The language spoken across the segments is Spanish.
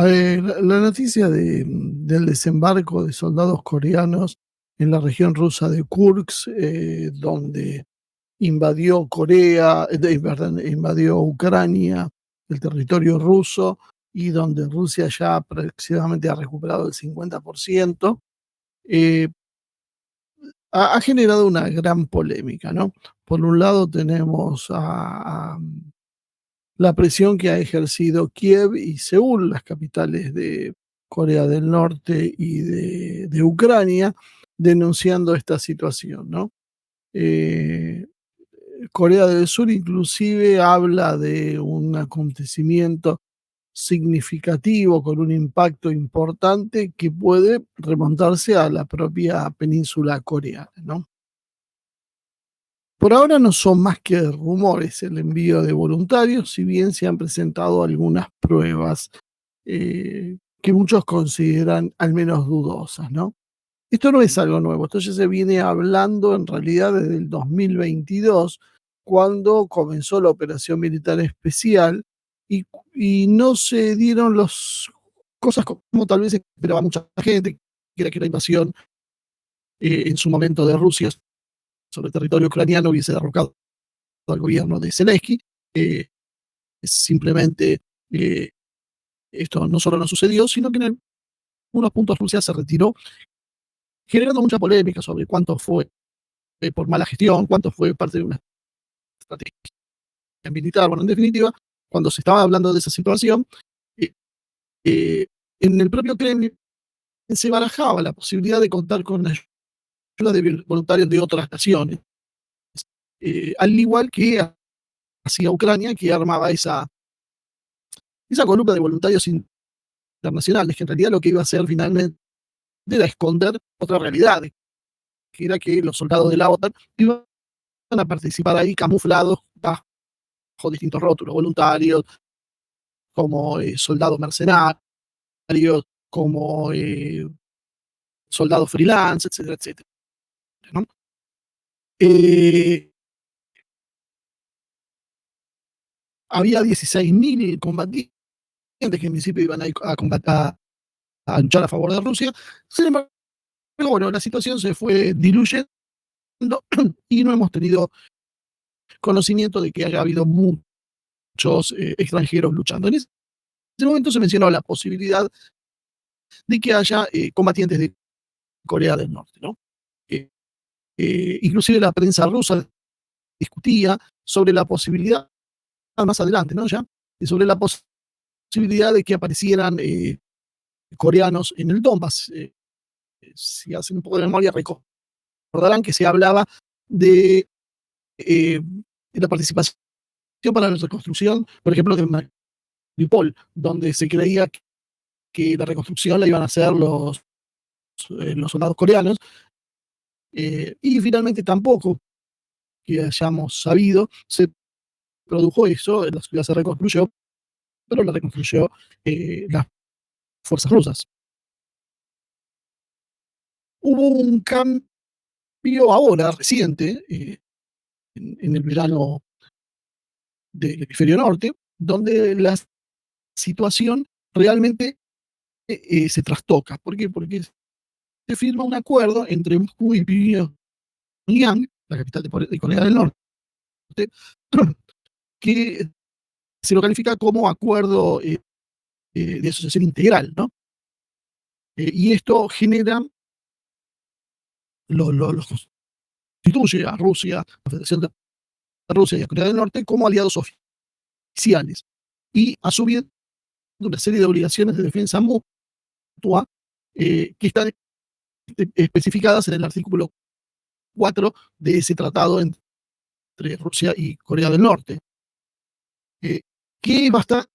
La noticia del desembarco de soldados coreanos en la región rusa de Kursk, donde invadió perdón, invadió Ucrania, el territorio ruso, y donde Rusia ya aproximadamente ha recuperado el 50%, eh, ha generado una gran polémica, ¿no? Por un lado tenemos la presión que ha ejercido Kiev y Seúl, las capitales de Corea del Norte y de Ucrania, denunciando esta situación, ¿no? Eh, Corea del Sur inclusive habla de un acontecimiento significativo con un impacto importante que puede remontarse a la propia península coreana, ¿no? Por ahora no son más que rumores el envío de voluntarios, si bien se han presentado algunas pruebas que muchos consideran al menos dudosas, ¿no? Esto no es algo nuevo, esto ya se viene hablando en realidad desde el 2022, cuando comenzó la operación militar especial y, y no se dieron las cosas como tal vez esperaba mucha gente, que era que la invasión en su momento de Rusia sobre el territorio ucraniano hubiese derrocado al gobierno de Zelensky. Eh, Simplemente eh, esto no solo no sucedió, sino que en algunos puntos Rusia se retiró, generando mucha polémica sobre cuánto fue por mala gestión, cuánto fue parte de una estrategia militar. Bueno, en definitiva, cuando se estaba hablando de esa situación, eh, eh, en el propio Kremlin se barajaba la posibilidad de contar con la ayuda de voluntarios de otras naciones, al igual que hacía Ucrania, que armaba esa columna de voluntarios internacionales, que en realidad lo que iba a hacer finalmente era esconder otra realidad, que era que los soldados de la OTAN iban a participar ahí camuflados bajo distintos rótulos, voluntarios, como soldados mercenarios, como soldados freelance, etcétera, etcétera, ¿no? Eh, Había 16.000 combatientes que en principio iban a combatir, a luchar a favor de Rusia. Sin embargo, bueno, la situación se fue diluyendo y no hemos tenido conocimiento de que haya habido muchos extranjeros luchando. En ese momento se mencionó la posibilidad de que haya combatientes de Corea del Norte, ¿no? Eh, Inclusive la prensa rusa discutía sobre la posibilidad, más adelante, ¿no? Ya, sobre la posibilidad de que aparecieran coreanos en el Donbass. Si hacen un poco de memoria, recordarán que se hablaba de, eh, de la participación para la reconstrucción, por ejemplo, de Mariupol, donde se creía que la reconstrucción la iban a hacer los soldados coreanos, y finalmente tampoco, que hayamos sabido, se produjo eso, la ciudad se reconstruyó, pero la reconstruyó las fuerzas rusas. Hubo un cambio ahora, reciente, en el verano del hemisferio norte, donde la situación realmente se trastoca. ¿Por qué? Porque se firma un acuerdo entre Moscú y Pyongyang, la capital de Corea del Norte, que se lo califica como acuerdo de asociación integral, ¿no? Y esto genera, los constituye a Rusia, la Federación de Rusia y a Corea del Norte como aliados oficiales, y asumiendo una serie de obligaciones de defensa mutua que están especificadas en el artículo 4 de ese tratado entre Rusia y Corea del Norte, eh, que es bastante,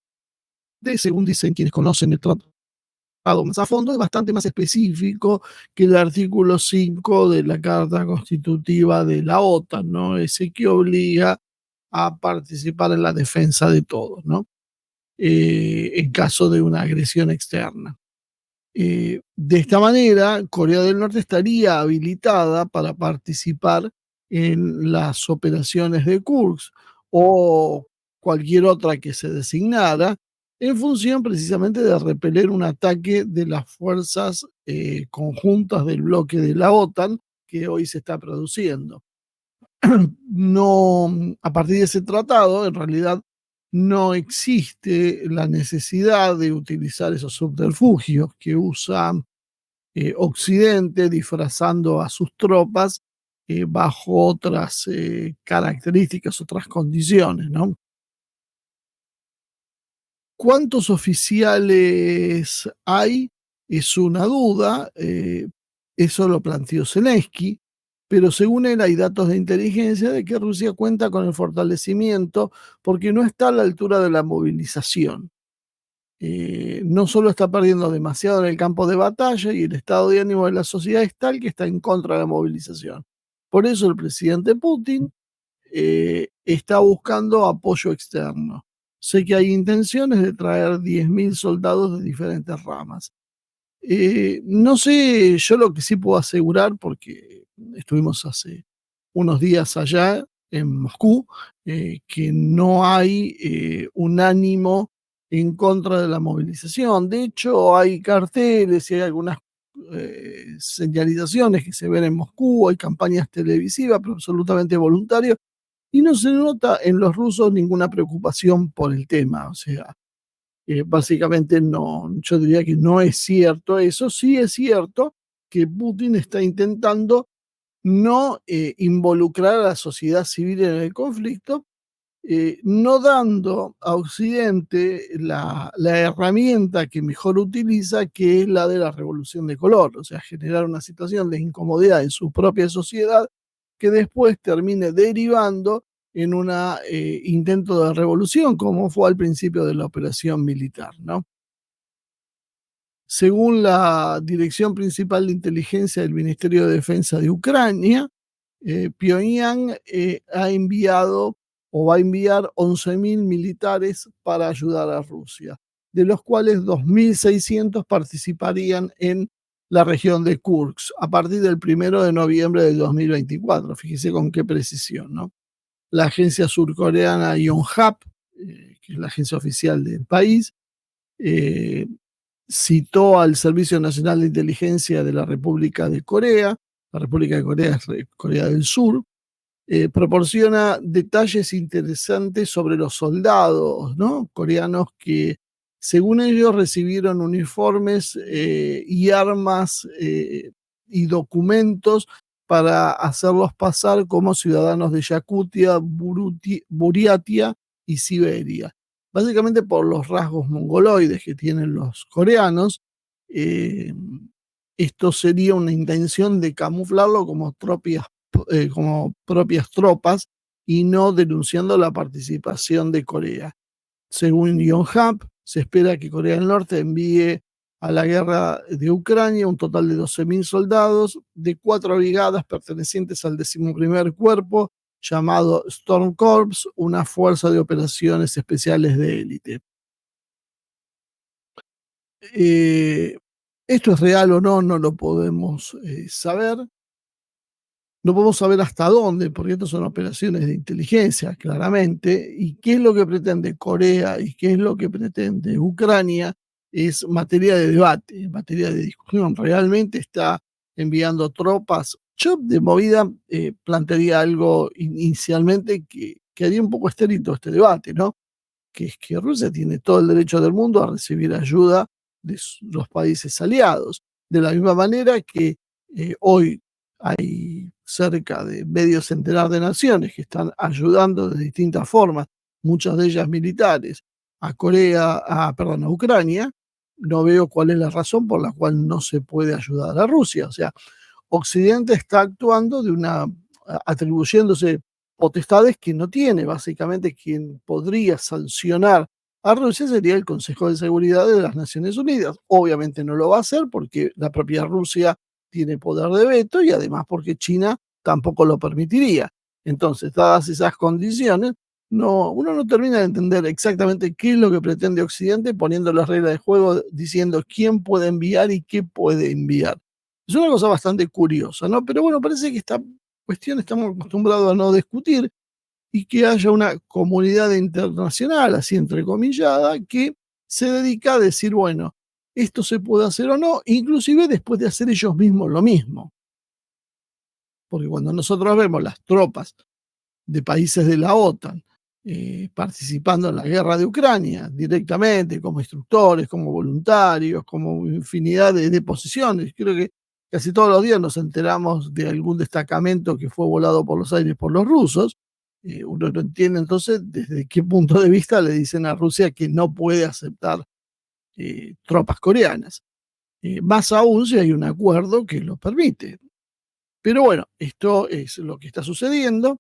según dicen quienes conocen el tratado más a fondo, es bastante más específico que el artículo 5 de la Carta Constitutiva de la OTAN, ¿no? Ese que obliga a participar en la defensa de todos, ¿no? En caso de una agresión externa. De esta manera, Corea del Norte estaría habilitada para participar en las operaciones de Kursk o cualquier otra que se designara, en función precisamente de repeler un ataque de las fuerzas conjuntas del bloque de la OTAN que hoy se está produciendo. No, a partir de ese tratado, en realidad no existe la necesidad de utilizar esos subterfugios que usa Occidente disfrazando a sus tropas bajo otras características, otras condiciones, ¿no? ¿Cuántos oficiales hay? Es una duda, eso lo planteó Zelensky, pero según él hay datos de inteligencia de que Rusia cuenta con el fortalecimiento porque no está a la altura de la movilización. No solo está perdiendo demasiado en el campo de batalla y el estado de ánimo de la sociedad es tal que está en contra de la movilización. Por eso el presidente Putin está buscando apoyo externo. Sé que hay intenciones de traer 10.000 soldados de diferentes ramas. No sé, yo lo que sí puedo asegurar, porque estuvimos hace unos días allá en Moscú, que no hay un ánimo en contra de la movilización. De hecho, hay carteles y hay algunas señalizaciones que se ven en Moscú, hay campañas televisivas, pero absolutamente voluntarias, y no se nota en los rusos ninguna preocupación por el tema. O sea, básicamente no, yo diría que no es cierto eso. Sí es cierto que Putin está intentando no involucrar a la sociedad civil en el conflicto, no dando a Occidente la herramienta que mejor utiliza, que es la de la revolución de color, o sea, generar una situación de incomodidad en su propia sociedad que después termine derivando en un intento de revolución, como fue al principio de la operación militar, ¿no? Según la Dirección Principal de Inteligencia del Ministerio de Defensa de Ucrania, Pyongyang ha enviado o va a enviar 11.000 militares para ayudar a Rusia, de los cuales 2.600 participarían en la región de Kursk a partir del 1 de noviembre del 2024. Fíjese con qué precisión, ¿no? La agencia surcoreana Yonhap, que es la agencia oficial del país, eh, citó al Servicio Nacional de Inteligencia de la República de Corea. La República de Corea es Corea del Sur. Proporciona detalles interesantes sobre los soldados, ¿no?, coreanos que, según ellos, recibieron uniformes y armas y documentos para hacerlos pasar como ciudadanos de Yakutia, Buriatia y Siberia. Básicamente por los rasgos mongoloides que tienen los coreanos, eh, esto sería una intención de camuflarlo como propias tropas y no denunciando la participación de Corea. Según Yonhap, se espera que Corea del Norte envíe a la guerra de Ucrania un total de 12.000 soldados de 4 brigadas pertenecientes al 11º Cuerpo, llamado Storm Corps, una fuerza de operaciones especiales de élite. Eh, ¿Esto es real o no? No lo podemos saber. No podemos saber hasta dónde, porque estas son operaciones de inteligencia, claramente, y qué es lo que pretende Corea y qué es lo que pretende Ucrania es materia de debate, materia de discusión. Realmente está enviando tropas. Yo de movida plantearía algo inicialmente que haría un poco estéril todo este debate, ¿no? Que es que Rusia tiene todo el derecho del mundo a recibir ayuda de los países aliados, de la misma manera que hoy hay cerca de medio centenar de naciones que están ayudando de distintas formas, muchas de ellas militares, a Ucrania. No veo cuál es la razón por la cual no se puede ayudar a Rusia. O sea, Occidente está actuando atribuyéndose potestades que no tiene. Básicamente, quien podría sancionar a Rusia sería el Consejo de Seguridad de las Naciones Unidas. Obviamente no lo va a hacer porque la propia Rusia tiene poder de veto y además porque China tampoco lo permitiría. Entonces, dadas esas condiciones, uno no termina de entender exactamente qué es lo que pretende Occidente, poniendo las reglas de juego, diciendo quién puede enviar y qué puede enviar. Es una cosa bastante curiosa, ¿no? Pero bueno, parece que esta cuestión estamos acostumbrados a no discutir y que haya una comunidad internacional, así entrecomillada, que se dedica a decir, bueno, esto se puede hacer o no, inclusive después de hacer ellos mismos lo mismo. Porque cuando nosotros vemos las tropas de países de la OTAN participando en la guerra de Ucrania directamente, como instructores, como voluntarios, como infinidad de posiciones. Creo que casi todos los días nos enteramos de algún destacamento que fue volado por los aires por los rusos. Uno no entiende entonces desde qué punto de vista le dicen a Rusia que no puede aceptar tropas coreanas. Más aún si hay un acuerdo que lo permite. Pero bueno, esto es lo que está sucediendo.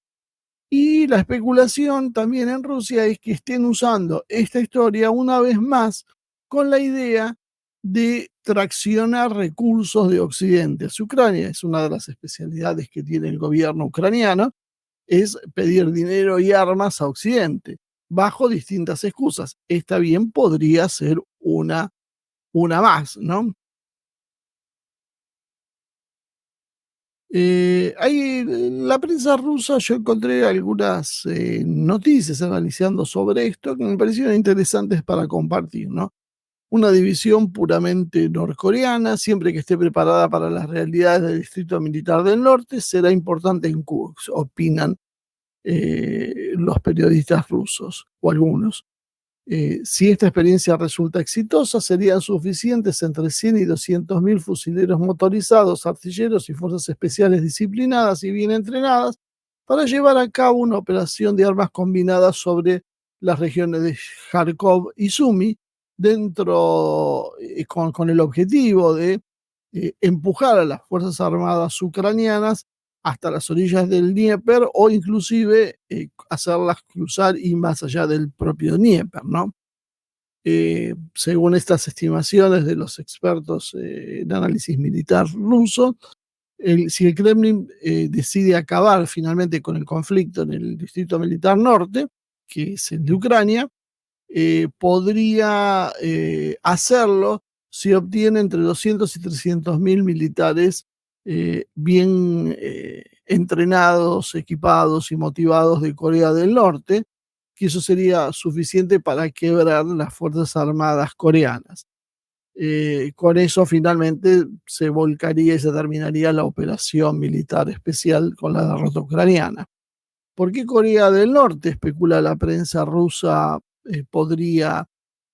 Y la especulación también en Rusia es que estén usando esta historia una vez más con la idea de traccionar recursos de Occidente hacia Ucrania. Es una de las especialidades que tiene el gobierno ucraniano, es pedir dinero y armas a Occidente, bajo distintas excusas. Esta bien podría ser una más, ¿no? Hay en la prensa rusa, yo encontré algunas noticias analizando sobre esto que me parecieron interesantes para compartir, ¿no? Una división puramente norcoreana, siempre que esté preparada para las realidades del Distrito Militar del Norte, será importante en Kursk, opinan los periodistas rusos, o algunos. Si esta experiencia resulta exitosa, serían suficientes entre 100 y 200.000 fusileros motorizados, artilleros y fuerzas especiales disciplinadas y bien entrenadas para llevar a cabo una operación de armas combinadas sobre las regiones de Kharkov y Sumy, con el objetivo de empujar a las Fuerzas Armadas ucranianas hasta las orillas del Dnieper o inclusive hacerlas cruzar y más allá del propio Dnieper, ¿no? Según estas estimaciones de los expertos en análisis militar ruso, si el Kremlin decide acabar finalmente con el conflicto en el Distrito Militar Norte, que es el de Ucrania, podría hacerlo si obtiene entre 200 y 300.000 militares bien entrenados, equipados y motivados de Corea del Norte, que eso sería suficiente para quebrar las Fuerzas Armadas coreanas. Con eso finalmente se volcaría y se terminaría la operación militar especial con la derrota ucraniana. ¿Por qué Corea del Norte, especula la prensa rusa, podría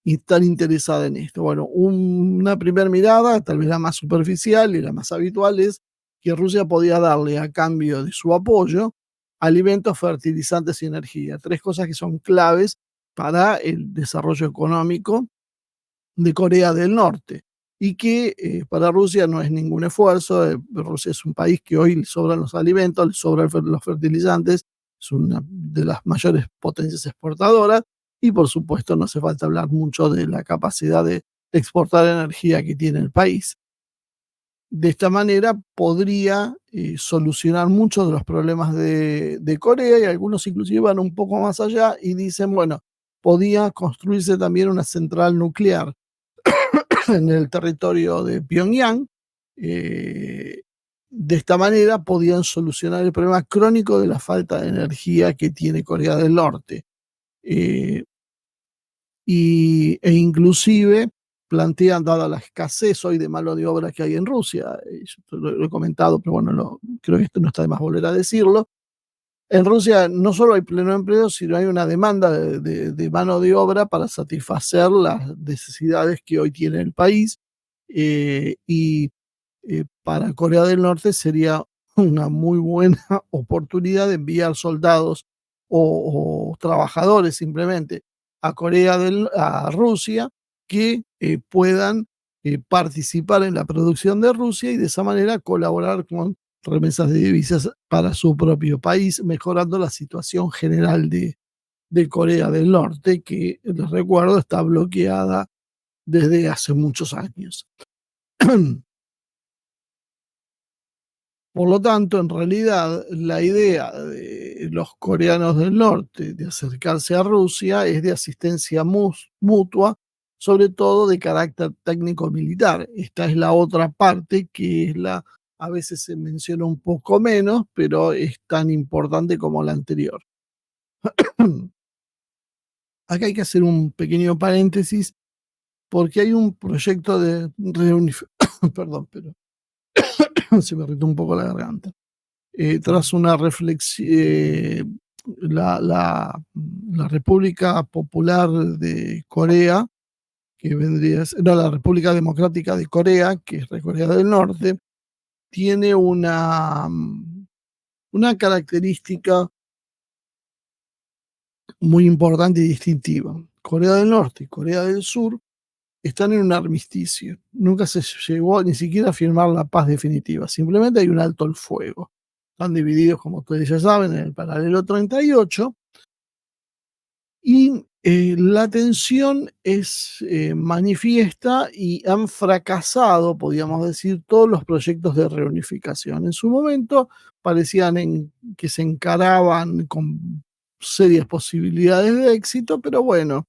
estar interesada en esto? Bueno, una primera mirada, tal vez la más superficial y la más habitual, es que Rusia podía darle a cambio de su apoyo alimentos, fertilizantes y energía. Tres cosas que son claves para el desarrollo económico de Corea del Norte y que para Rusia no es ningún esfuerzo. Rusia es un país que hoy le sobran los alimentos, le sobran los fertilizantes, es una de las mayores potencias exportadoras y por supuesto no hace falta hablar mucho de la capacidad de exportar energía que tiene el país. De esta manera podría solucionar muchos de los problemas de Corea y algunos inclusive van un poco más allá y dicen, bueno, podía construirse también una central nuclear en el territorio de Pyongyang. eh, de esta manera podían solucionar el problema crónico de la falta de energía que tiene Corea del Norte. Eh, e inclusive plantean, dada la escasez hoy de mano de obra que hay en Rusia, yo lo he comentado, pero bueno, creo que esto no está de más volver a decirlo. En Rusia no solo hay pleno empleo, sino hay una demanda de mano de obra para satisfacer las necesidades que hoy tiene el país. Y para Corea del Norte sería una muy buena oportunidad de enviar soldados o trabajadores simplemente a Rusia que puedan participar en la producción de Rusia y de esa manera colaborar con remesas de divisas para su propio país, mejorando la situación general de Corea del Norte, que les recuerdo está bloqueada desde hace muchos años. Por lo tanto, en realidad, la idea de los coreanos del norte de acercarse a Rusia es de asistencia mutua, sobre todo de carácter técnico-militar. Esta es la otra parte que es a veces se menciona un poco menos, pero es tan importante como la anterior. Acá hay que hacer un pequeño paréntesis porque hay un proyecto de perdón, pero se me irritó un poco la garganta. Tras una reflexión, la República Popular de Corea, que vendría a ser, no, la República Democrática de Corea, que es de Corea del Norte, tiene una característica muy importante y distintiva. Corea del Norte y Corea del Sur están en un armisticio. Nunca se llegó ni siquiera a firmar la paz definitiva. Simplemente hay un alto el fuego. Están divididos, como ustedes ya saben, en el paralelo 38 y la tensión es manifiesta y han fracasado, podríamos decir, todos los proyectos de reunificación. En su momento parecían que se encaraban con serias posibilidades de éxito, pero bueno,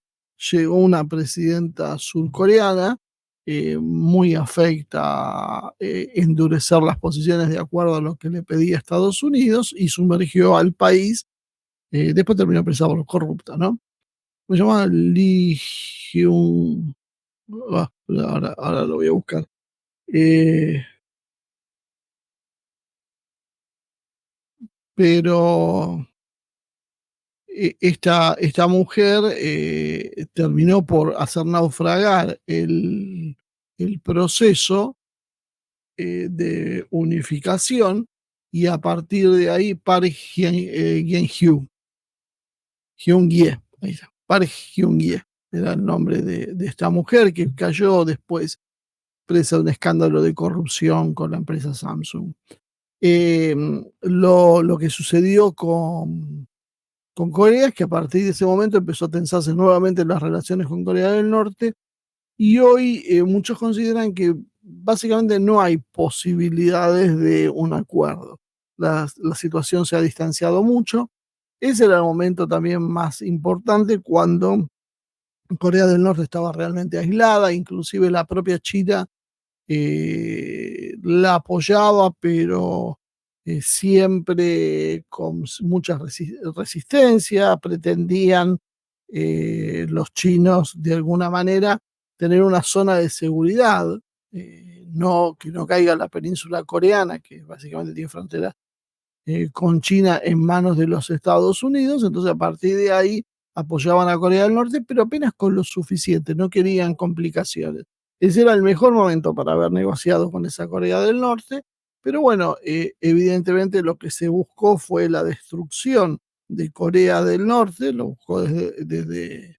llegó una presidenta surcoreana muy afecta a endurecer las posiciones de acuerdo a lo que le pedía Estados Unidos y sumergió al país, después terminó presa por corrupta, ¿no? Me llama Lee Hyun. Ahora lo voy a buscar. Eh, pero esta mujer terminó por hacer naufragar el proceso de unificación y a partir de ahí Park Hyun-hye, ahí está, Park Hyun-hye era el nombre de esta mujer que cayó después presa de un escándalo de corrupción con la empresa Samsung. Lo que sucedió con Corea es que a partir de ese momento empezó a tensarse nuevamente las relaciones con Corea del Norte y hoy muchos consideran que básicamente no hay posibilidades de un acuerdo. La situación se ha distanciado mucho. Ese era el momento también más importante cuando Corea del Norte estaba realmente aislada, inclusive la propia China la apoyaba, pero siempre con mucha resistencia, pretendían los chinos de alguna manera tener una zona de seguridad, no, que no caiga la península coreana, que básicamente tiene frontera con China en manos de los Estados Unidos, entonces a partir de ahí apoyaban a Corea del Norte, pero apenas con lo suficiente, no querían complicaciones. Ese era el mejor momento para haber negociado con esa Corea del Norte, pero bueno, evidentemente lo que se buscó fue la destrucción de Corea del Norte, lo buscó desde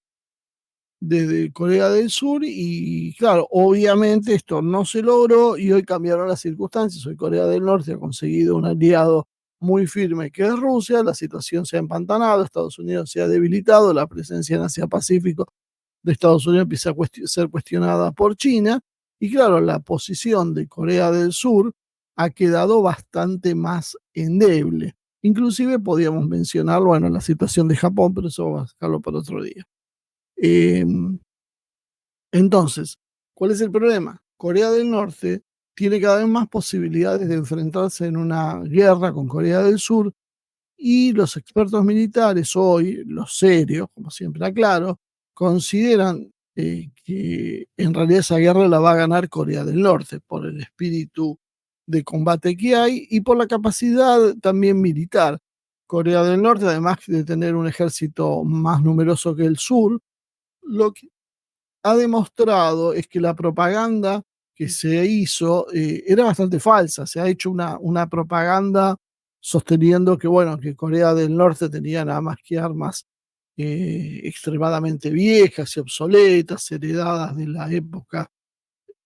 Corea del Sur y claro, obviamente esto no se logró y hoy cambiaron las circunstancias. Hoy Corea del Norte ha conseguido un aliado muy firme que es Rusia, la situación se ha empantanado, Estados Unidos se ha debilitado, la presencia en Asia-Pacífico de Estados Unidos empieza a ser cuestionada por China y claro, la posición de Corea del Sur ha quedado bastante más endeble. Inclusive podríamos mencionar, bueno, la situación de Japón, pero eso vamos a dejarlo para otro día. Eh, entonces, ¿cuál es el problema? Corea del Norte tiene cada vez más posibilidades de enfrentarse en una guerra con Corea del Sur y los expertos militares hoy, los serios, como siempre aclaro, consideran que en realidad esa guerra la va a ganar Corea del Norte por el espíritu de combate que hay y por la capacidad también militar. Corea del Norte, además de tener un ejército más numeroso que el sur, lo que ha demostrado es que la propaganda que se hizo era bastante falsa. Se ha hecho una propaganda sosteniendo que, bueno, que Corea del Norte tenía nada más que armas extremadamente viejas y obsoletas, heredadas de la época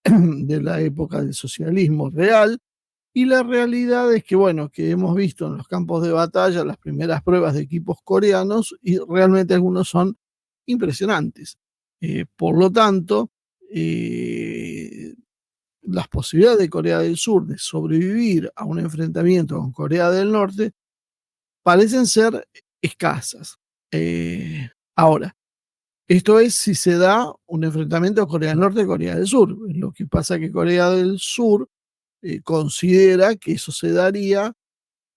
del socialismo real. Y la realidad es que, bueno, que hemos visto en los campos de batalla las primeras pruebas de equipos coreanos y realmente algunos son impresionantes. Por lo tanto, las posibilidades de Corea del Sur de sobrevivir a un enfrentamiento con Corea del Norte parecen ser escasas. Ahora, esto es si se da un enfrentamiento a Corea del Norte y Corea del Sur. Lo que pasa es que Corea del Sur considera que eso se daría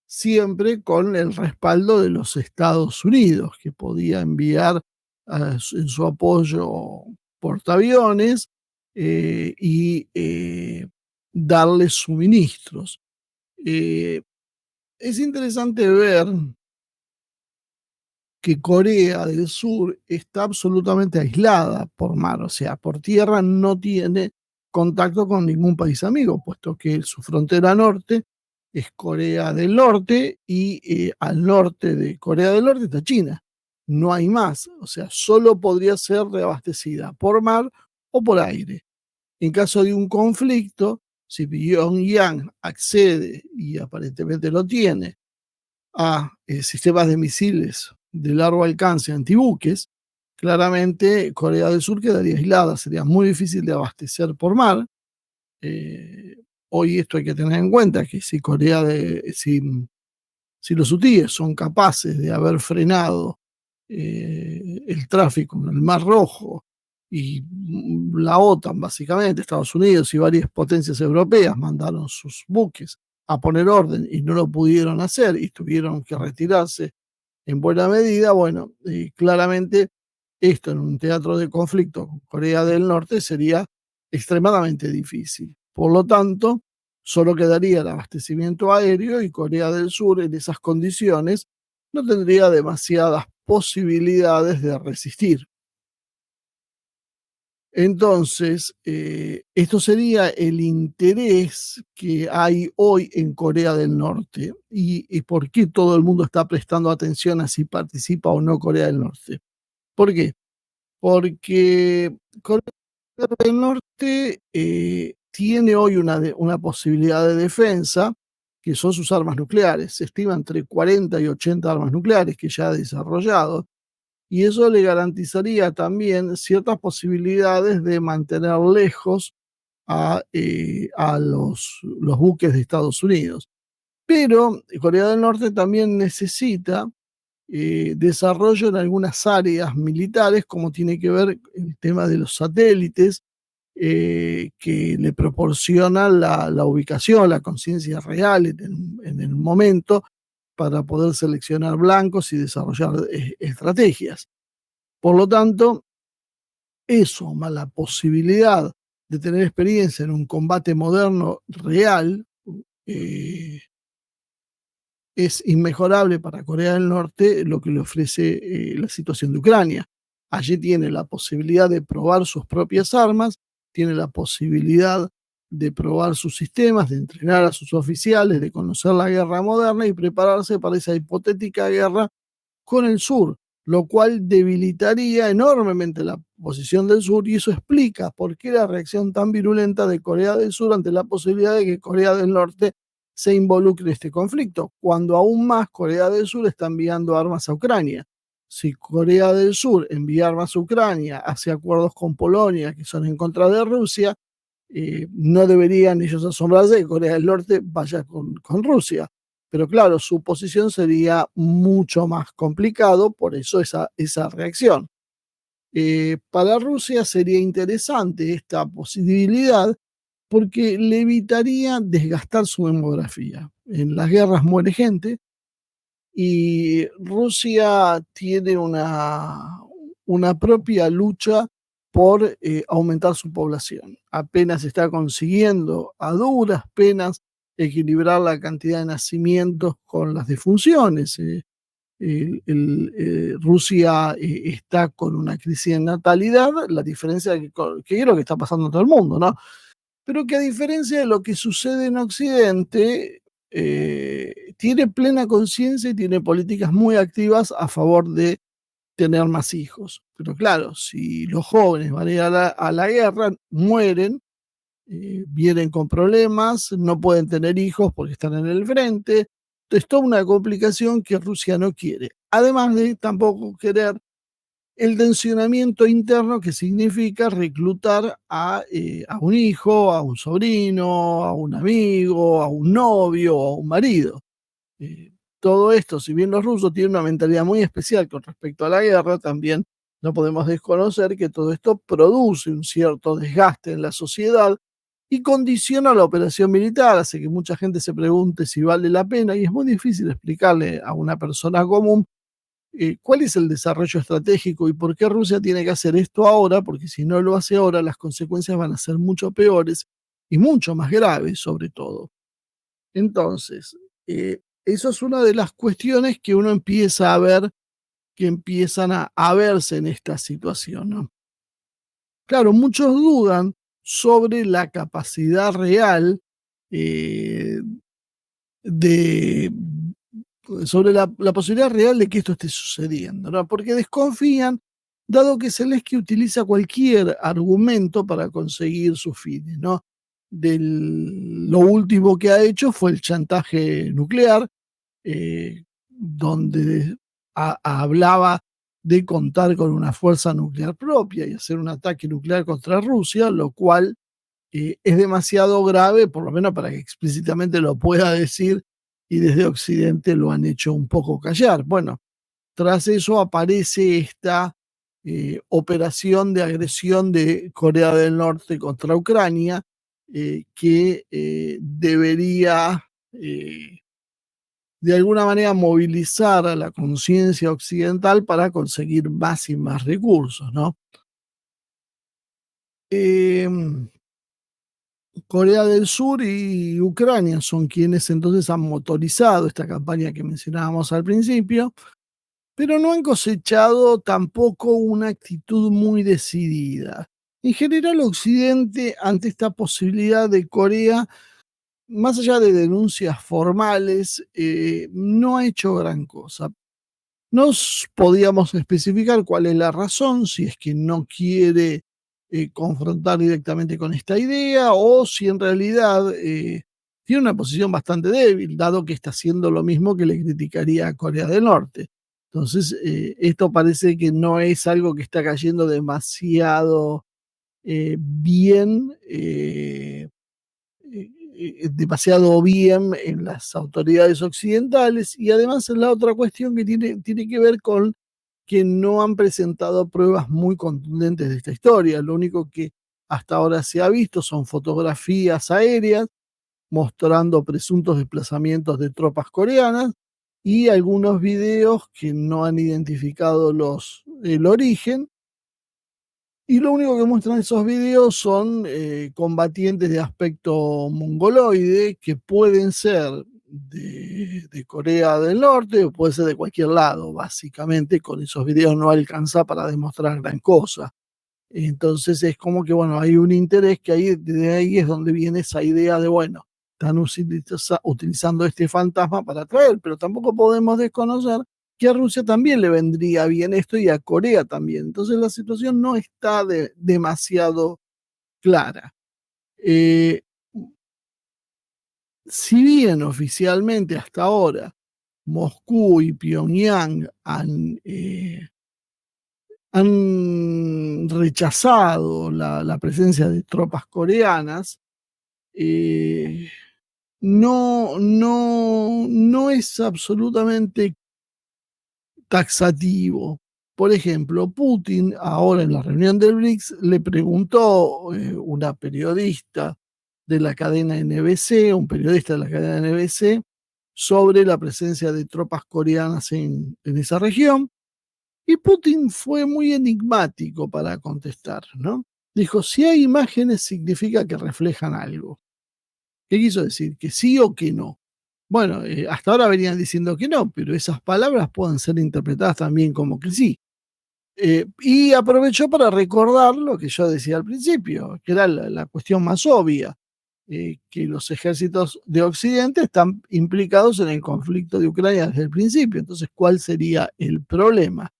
siempre con el respaldo de los Estados Unidos, que podía enviar en su apoyo portaaviones y darles suministros. Eh, es interesante ver que Corea del Sur está absolutamente aislada por mar, o sea, por tierra no tiene contacto con ningún país amigo, puesto que su frontera norte es Corea del Norte y al norte de Corea del Norte está China. No hay más, o sea, solo podría ser reabastecida por mar o por aire. En caso de un conflicto, si Pyongyang accede, y aparentemente lo tiene, a sistemas de misiles de largo alcance antibuques, claramente Corea del Sur quedaría aislada, sería muy difícil de abastecer por mar. Eh, Hoy esto hay que tener en cuenta, que si los hutíes son capaces de haber frenado el tráfico en el Mar Rojo y la OTAN, básicamente, Estados Unidos y varias potencias europeas mandaron sus buques a poner orden y no lo pudieron hacer y tuvieron que retirarse en buena medida, bueno, claramente esto en un teatro de conflicto con Corea del Norte sería extremadamente difícil. Por lo tanto, solo quedaría el abastecimiento aéreo y Corea del Sur en esas condiciones no tendría demasiadas posibilidades de resistir. Entonces, esto sería el interés que hay hoy en Corea del Norte y por qué todo el mundo está prestando atención a si participa o no Corea del Norte. ¿Por qué? Porque Corea del Norte tiene hoy una posibilidad de defensa que son sus armas nucleares. Se estima entre 40 y 80 armas nucleares que ya ha desarrollado y eso le garantizaría también ciertas posibilidades de mantener lejos a los buques de Estados Unidos. Pero Corea del Norte también necesita desarrollo en algunas áreas militares, como tiene que ver el tema de los satélites, que le proporcionan la ubicación, la conciencia real en el momento para poder seleccionar blancos y desarrollar estrategias. Por lo tanto, eso más la posibilidad de tener experiencia en un combate moderno real eh, es inmejorable para Corea del Norte lo que le ofrece la situación de Ucrania. Allí tiene la posibilidad de probar sus propias armas, tiene la posibilidad de probar sus sistemas, de entrenar a sus oficiales, de conocer la guerra moderna y prepararse para esa hipotética guerra con el sur, lo cual debilitaría enormemente la posición del sur y eso explica por qué la reacción tan virulenta de Corea del Sur ante la posibilidad de que Corea del Norte se involucre en este conflicto, cuando aún más Corea del Sur está enviando armas a Ucrania. Si Corea del Sur envía armas a Ucrania, hace acuerdos con Polonia que son en contra de Rusia, no deberían ellos asombrarse que Corea del Norte vaya con Rusia. Pero claro, su posición sería mucho más complicado, por eso esa reacción. Para Rusia sería interesante esta posibilidad porque le evitaría desgastar su demografía. En las guerras muere gente y Rusia tiene una propia lucha por aumentar su población. Apenas está consiguiendo a duras penas equilibrar la cantidad de nacimientos con las defunciones. Rusia está con una crisis de natalidad, la diferencia que es lo que está pasando en todo el mundo, ¿no? Pero que a diferencia de lo que sucede en Occidente, tiene plena conciencia y tiene políticas muy activas a favor de tener más hijos. Pero claro, si los jóvenes van a ir a la guerra, mueren, vienen con problemas, no pueden tener hijos porque están en el frente. Entonces, toda una complicación que Rusia no quiere. Además de tampoco querer el tensionamiento interno que significa reclutar a un hijo, a un sobrino, a un amigo, a un novio, a un marido. Todo esto, si bien los rusos tienen una mentalidad muy especial con respecto a la guerra, también no podemos desconocer que todo esto produce un cierto desgaste en la sociedad y condiciona la operación militar, hace que mucha gente se pregunte si vale la pena y es muy difícil explicarle a una persona común ¿Cuál es el desarrollo estratégico y por qué Rusia tiene que hacer esto ahora? Porque si no lo hace ahora, las consecuencias van a ser mucho peores y mucho más graves, sobre todo. Entonces, eso es una de las cuestiones que uno empieza a ver, que empiezan a verse en esta situación, ¿no? Claro, muchos dudan sobre la capacidad real eh, de sobre la posibilidad real de que esto esté sucediendo, ¿no? Porque desconfían, dado que Zelensky utiliza cualquier argumento para conseguir sus fines, ¿no? Lo último que ha hecho fue el chantaje nuclear, donde hablaba de contar con una fuerza nuclear propia y hacer un ataque nuclear contra Rusia, lo cual es demasiado grave, por lo menos para que explícitamente lo pueda decir, y desde Occidente lo han hecho un poco callar. Bueno, tras eso aparece esta operación de agresión de Corea del Norte contra Ucrania, que debería de alguna manera movilizar a la conciencia occidental para conseguir más y más recursos, ¿no? Eh, Corea del Sur y Ucrania son quienes entonces han motorizado esta campaña que mencionábamos al principio, pero no han cosechado tampoco una actitud muy decidida. En general, Occidente, ante esta posibilidad de Corea, más allá de denuncias formales, no ha hecho gran cosa. Nos podíamos especificar cuál es la razón, si es que no quiere confrontar directamente con esta idea o si en realidad tiene una posición bastante débil, dado que está haciendo lo mismo que le criticaría a Corea del Norte. Entonces, esto parece que no es algo que está cayendo demasiado bien, demasiado bien en las autoridades occidentales, y además la otra cuestión que tiene que ver con que no han presentado pruebas muy contundentes de esta historia. Lo único que hasta ahora se ha visto son fotografías aéreas mostrando presuntos desplazamientos de tropas coreanas y algunos videos que no han identificado el origen, y lo único que muestran esos videos son combatientes de aspecto mongoloide que pueden ser de Corea del Norte o puede ser de cualquier lado. Básicamente con esos videos no alcanza para demostrar gran cosa. Entonces es como que, bueno, hay un interés que ahí, de ahí es donde viene esa idea de, bueno, están utilizando este fantasma para atraer, pero tampoco podemos desconocer que a Rusia también le vendría bien esto y a Corea también. Entonces la situación no está demasiado clara. Eh, si bien oficialmente hasta ahora Moscú y Pyongyang han rechazado la presencia de tropas coreanas, eh, no es absolutamente taxativo. Por ejemplo, Putin, ahora en la reunión del BRICS, le preguntó una periodista de la cadena NBC, un periodista de la cadena NBC, sobre la presencia de tropas coreanas en esa región, y Putin fue muy enigmático para contestar, ¿no? Dijo, si hay imágenes significa que reflejan algo. ¿Qué quiso decir? ¿Que sí o que no? Bueno, hasta ahora venían diciendo que no, pero esas palabras pueden ser interpretadas también como que sí. Y aprovechó para recordar lo que yo decía al principio, que era la cuestión más obvia, que los ejércitos de Occidente están implicados en el conflicto de Ucrania desde el principio. Entonces, ¿cuál sería el problema?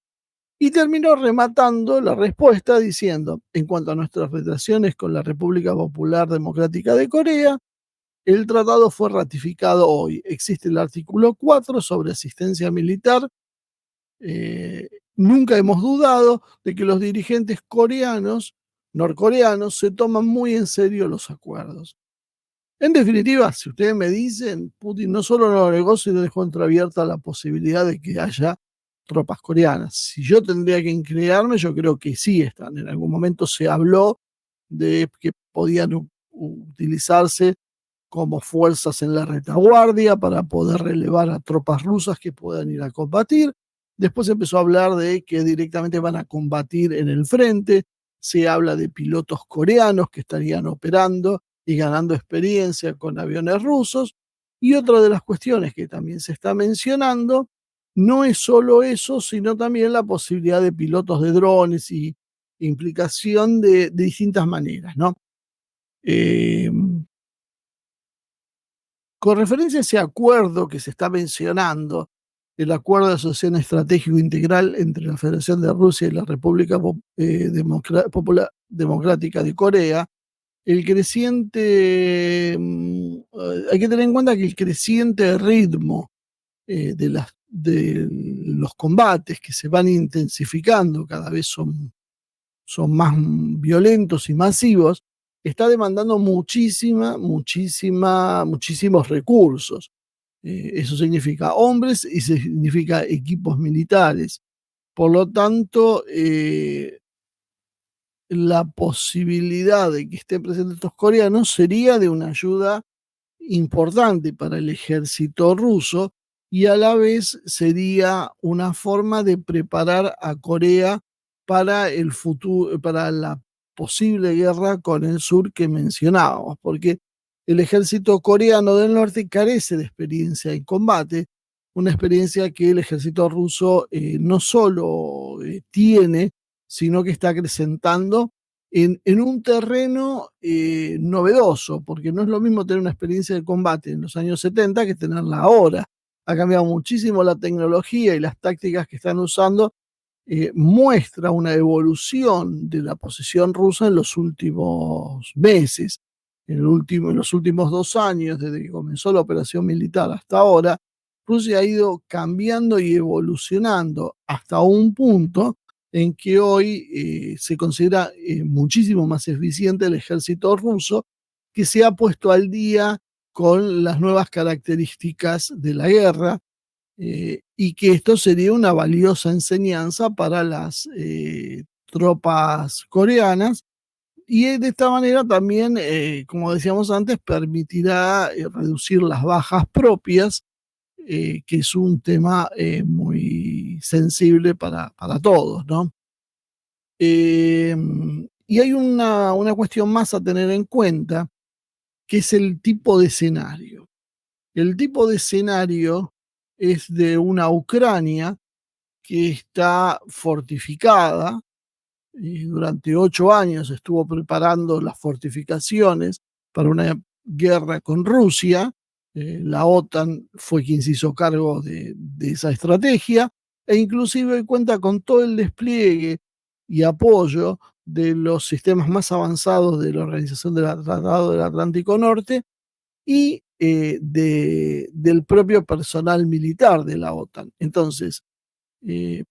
Y terminó rematando la respuesta diciendo, en cuanto a nuestras relaciones con la República Popular Democrática de Corea, el tratado fue ratificado hoy. Existe el artículo 4 sobre asistencia militar. Nunca hemos dudado de que los dirigentes norcoreanos, se toman muy en serio los acuerdos. En definitiva, si ustedes me dicen, Putin no solo no lo negó, sino dejó entreabierta la posibilidad de que haya tropas coreanas. Si yo tendría que inclinarme, yo creo que sí están. En algún momento se habló de que podían utilizarse como fuerzas en la retaguardia para poder relevar a tropas rusas que puedan ir a combatir. Después empezó a hablar de que directamente van a combatir en el frente. Se habla de pilotos coreanos que estarían operando y ganando experiencia con aviones rusos. Y otra de las cuestiones que también se está mencionando no es solo eso, sino también la posibilidad de pilotos de drones y implicación de distintas maneras, ¿no? Eh, con referencia a ese acuerdo que se está mencionando, el acuerdo de asociación estratégico integral entre la Federación de Rusia y la República Democrática de Corea, el creciente, hay que tener en cuenta que el creciente ritmo de los combates que se van intensificando, cada vez son más violentos y masivos, está demandando muchísimos recursos. Eso significa hombres y significa equipos militares. Por lo tanto, la posibilidad de que estén presentes estos coreanos sería de una ayuda importante para el ejército ruso y a la vez sería una forma de preparar a Corea para el futuro, para la posible guerra con el sur que mencionábamos, porque el ejército coreano del norte carece de experiencia en combate, una experiencia que el ejército ruso no solo tiene, sino que está acrecentando en un terreno novedoso, porque no es lo mismo tener una experiencia de combate en los años 70 que tenerla ahora. Ha cambiado muchísimo la tecnología y las tácticas que están usando, muestra una evolución de la posición rusa en los últimos meses. En los últimos 2 años, desde que comenzó la operación militar hasta ahora, Rusia ha ido cambiando y evolucionando hasta un punto en que hoy se considera muchísimo más eficiente el ejército ruso, que se ha puesto al día con las nuevas características de la guerra, y que esto sería una valiosa enseñanza para las tropas coreanas. Y de esta manera también, como decíamos antes, permitirá reducir las bajas propias, que es un tema muy sensible para todos, ¿no? Eh, y hay una cuestión más a tener en cuenta, que es el tipo de escenario. El tipo de escenario es de una Ucrania que está fortificada, y durante 8 años estuvo preparando las fortificaciones para una guerra con Rusia. La OTAN fue quien se hizo cargo de esa estrategia e inclusive cuenta con todo el despliegue y apoyo de los sistemas más avanzados de la Organización del Tratado del Atlántico Norte y del propio personal militar de la OTAN. Entonces, eh,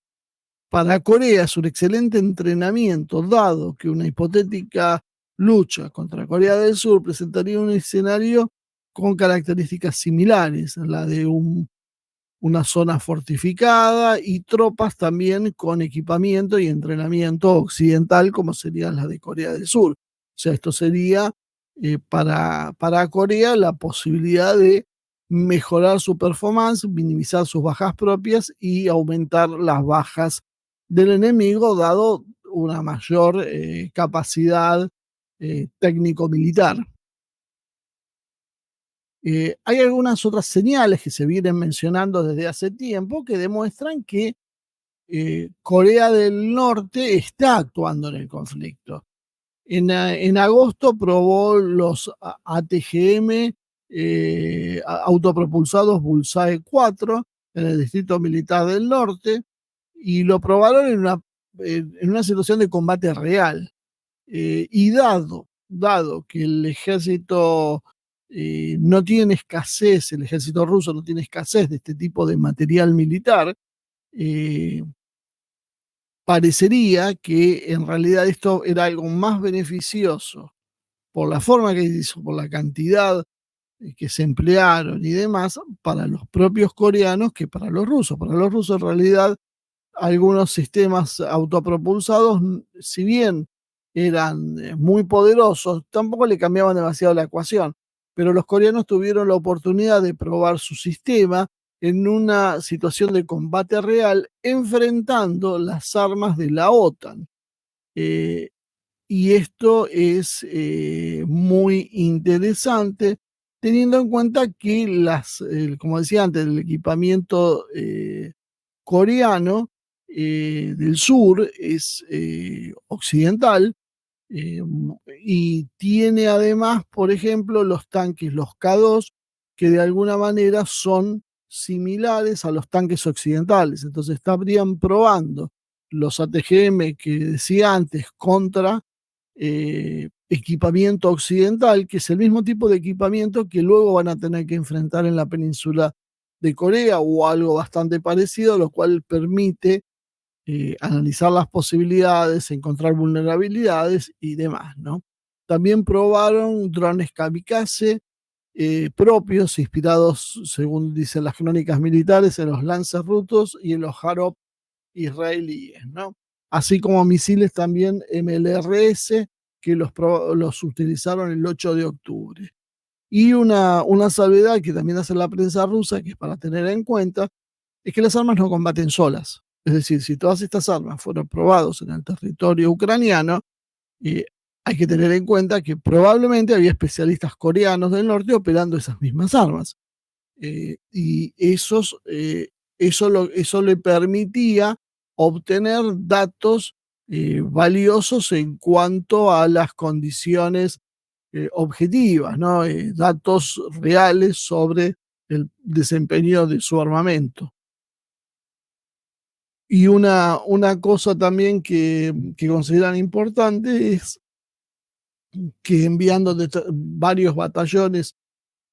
para Corea es un excelente entrenamiento, dado que una hipotética lucha contra Corea del Sur presentaría un escenario con características similares, la de una zona fortificada y tropas también con equipamiento y entrenamiento occidental, como serían las de Corea del Sur. O sea, esto sería para Corea la posibilidad de mejorar su performance, minimizar sus bajas propias y aumentar las bajas del enemigo, dado una mayor capacidad técnico-militar. Hay algunas otras señales que se vienen mencionando desde hace tiempo que demuestran que Corea del Norte está actuando en el conflicto. En agosto probó los ATGM autopropulsados Bullseye 4 en el Distrito Militar del Norte y lo probaron en una situación de combate real. Y dado que el ejército no tiene escasez, el ejército ruso no tiene escasez de este tipo de material militar, eh, parecería que en realidad esto era algo más beneficioso por la forma que se hizo, por la cantidad que se emplearon y demás, para los propios coreanos que para los rusos. Para los rusos en realidad algunos sistemas autopropulsados, si bien eran muy poderosos, tampoco le cambiaban demasiado la ecuación. Pero los coreanos tuvieron la oportunidad de probar su sistema en una situación de combate real, enfrentando las armas de la OTAN. Eh, y esto es muy interesante, teniendo en cuenta que como decía antes, el equipamiento coreano del sur es occidental, eh, y tiene además, por ejemplo, los tanques, los K2, que de alguna manera son similares a los tanques occidentales. Entonces estarían probando los ATGM que decía antes contra equipamiento occidental, que es el mismo tipo de equipamiento que luego van a tener que enfrentar en la península de Corea o algo bastante parecido, lo cual permite analizar las posibilidades, encontrar vulnerabilidades y demás, ¿no? También probaron drones kamikaze propios, inspirados, según dicen las crónicas militares, en los Lancer rusos y en los Harop israelíes, ¿no? Así como misiles también MLRS que los utilizaron el 8 de octubre. Y una salvedad que también hace la prensa rusa, que es para tener en cuenta, es que las armas no combaten solas. Es decir, si todas estas armas fueron probadas en el territorio ucraniano, eh, hay que tener en cuenta que probablemente había especialistas coreanos del norte operando esas mismas armas. Y eso le permitía obtener datos valiosos en cuanto a las condiciones objetivas, ¿no? Datos reales sobre el desempeño de su armamento. Y una cosa también que consideran importante es que enviando varios batallones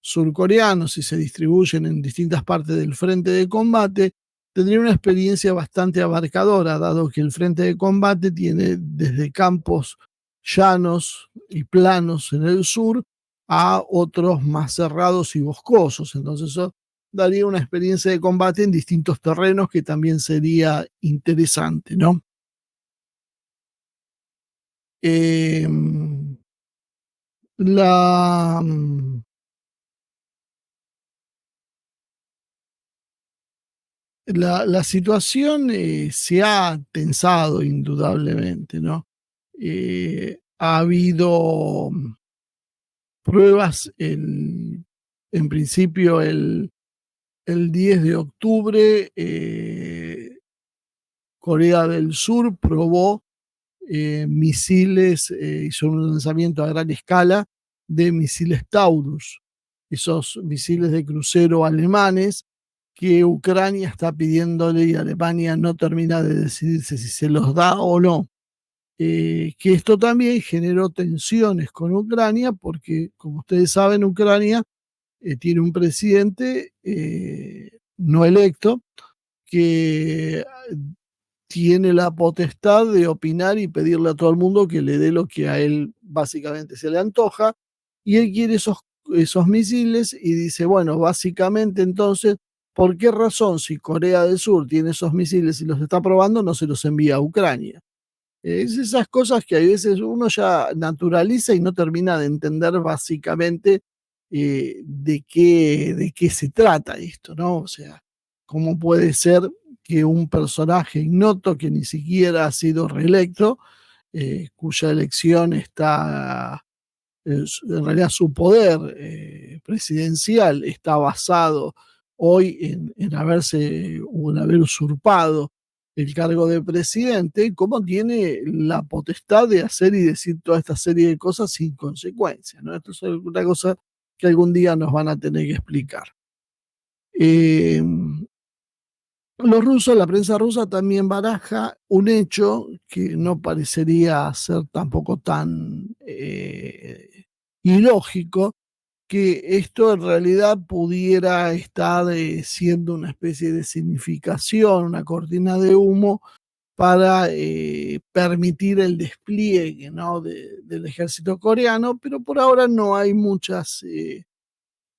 surcoreanos y se distribuyen en distintas partes del frente de combate, tendría una experiencia bastante abarcadora, dado que el frente de combate tiene desde campos llanos y planos en el sur a otros más cerrados y boscosos. Entonces eso daría una experiencia de combate en distintos terrenos que también sería interesante, ¿no? Eh, la, la situación se ha tensado indudablemente, ¿no? Ha habido pruebas en principio el 10 de octubre, Corea del Sur probó misiles, hizo un lanzamiento a gran escala de misiles Taurus, esos misiles de crucero alemanes que Ucrania está pidiéndole y Alemania no termina de decidirse si se los da o no. Que esto también generó tensiones con Ucrania porque, como ustedes saben, Ucrania tiene un presidente no electo que tiene la potestad de opinar y pedirle a todo el mundo que le dé lo que a él básicamente se le antoja, y él quiere esos misiles y dice, bueno, básicamente entonces, ¿por qué razón si Corea del Sur tiene esos misiles y los está probando, no se los envía a Ucrania? Es esas cosas que a veces uno ya naturaliza y no termina de entender básicamente de qué se trata esto, ¿no? O sea, ¿cómo puede ser que un personaje ignoto que ni siquiera ha sido reelecto, cuya elección está, en realidad su poder presidencial está basado hoy en haber usurpado el cargo de presidente, cómo tiene la potestad de hacer y decir toda esta serie de cosas sin consecuencias, ¿no? Esto es una cosa que algún día nos van a tener que explicar. Eh, los rusos, la prensa rusa también baraja un hecho que no parecería ser tampoco tan ilógico, que esto en realidad pudiera estar siendo una especie de significación, una cortina de humo para permitir el despliegue, ¿no? Del ejército coreano, pero por ahora no hay muchas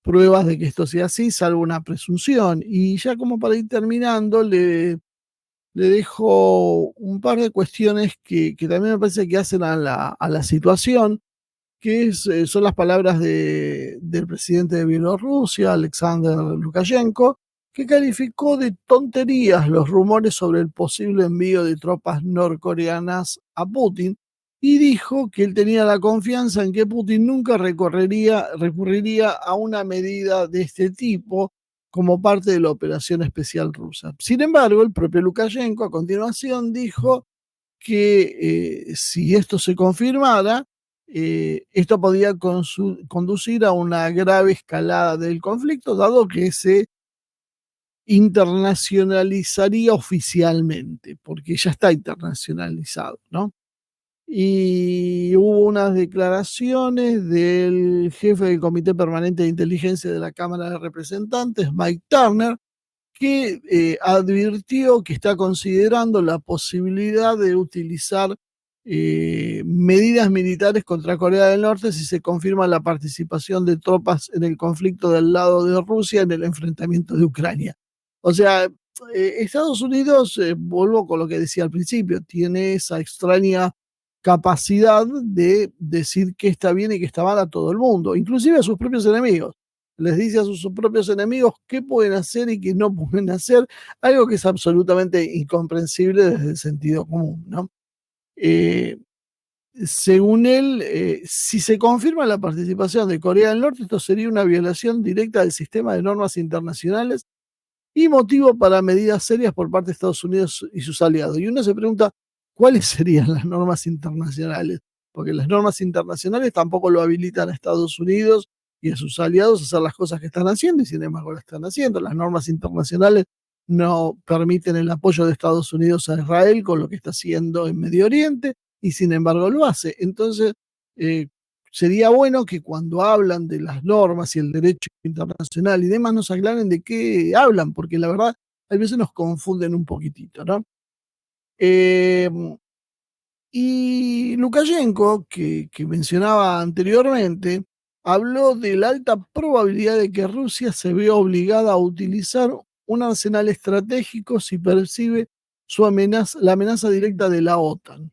pruebas de que esto sea así, salvo una presunción. Y ya como para ir terminando, le dejo un par de cuestiones que también me parece que hacen a la situación, son las palabras del presidente de Bielorrusia, Alexander Lukashenko, que calificó de tonterías los rumores sobre el posible envío de tropas norcoreanas a Putin y dijo que él tenía la confianza en que Putin nunca recurriría a una medida de este tipo como parte de la operación especial rusa. Sin embargo, el propio Lukashenko a continuación dijo que si esto se confirmara, esto podía conducir a una grave escalada del conflicto, dado que se internacionalizaría oficialmente, porque ya está internacionalizado, ¿no? Y hubo unas declaraciones del jefe del Comité Permanente de Inteligencia de la Cámara de Representantes, Mike Turner, que advirtió que está considerando la posibilidad de utilizar medidas militares contra Corea del Norte si se confirma la participación de tropas en el conflicto del lado de Rusia en el enfrentamiento de Ucrania. O sea, Estados Unidos, vuelvo con lo que decía al principio, tiene esa extraña capacidad de decir que está bien y que está mal a todo el mundo, inclusive a sus propios enemigos. Les dice a sus propios enemigos qué pueden hacer y qué no pueden hacer, algo que es absolutamente incomprensible desde el sentido común, ¿no? Eh, Según él, si se confirma la participación de Corea del Norte, esto sería una violación directa del sistema de normas internacionales y motivo para medidas serias por parte de Estados Unidos y sus aliados. Y uno se pregunta, ¿cuáles serían las normas internacionales? Porque las normas internacionales tampoco lo habilitan a Estados Unidos y a sus aliados a hacer las cosas que están haciendo, y sin embargo lo están haciendo. Las normas internacionales no permiten el apoyo de Estados Unidos a Israel con lo que está haciendo en Medio Oriente, y sin embargo lo hace. Entonces, eh, sería bueno que cuando hablan de las normas y el derecho internacional y demás nos aclaren de qué hablan, porque la verdad a veces nos confunden un poquitito, ¿no? Eh, y Lukashenko, que mencionaba anteriormente, habló de la alta probabilidad de que Rusia se vea obligada a utilizar un arsenal estratégico si percibe la amenaza directa de la OTAN.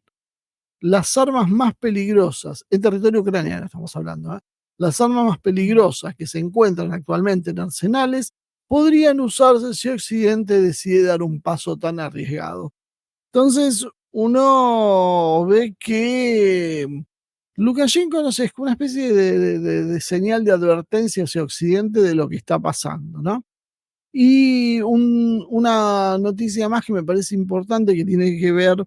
Las armas más peligrosas, en territorio ucraniano estamos hablando, las armas más peligrosas que se encuentran actualmente en arsenales podrían usarse si Occidente decide dar un paso tan arriesgado. Entonces, uno ve que Lukashenko, no sé, es como una especie de señal de advertencia hacia Occidente de lo que está pasando, ¿no? Y una noticia más que me parece importante que tiene que ver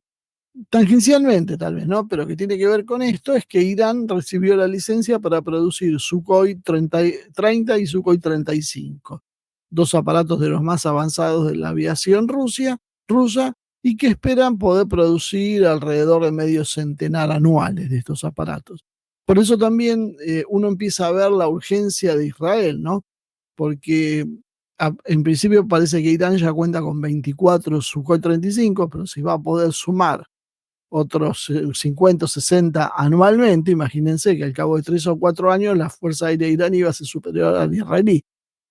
tangencialmente tal vez, ¿no? Pero que tiene que ver con esto, es que Irán recibió la licencia para producir Sukhoi 30 y Sukhoi 35, dos aparatos de los más avanzados de la aviación rusa, y que esperan poder producir alrededor de medio centenar anuales de estos aparatos. Por eso también uno empieza a ver la urgencia de Israel, ¿no? Porque en principio parece que Irán ya cuenta con 24 Sukhoi 35, pero si va a poder sumar otros 50 o 60 anualmente, imagínense que al cabo de 3 o 4 años la Fuerza Aérea iraní iba a ser superior a la israelí.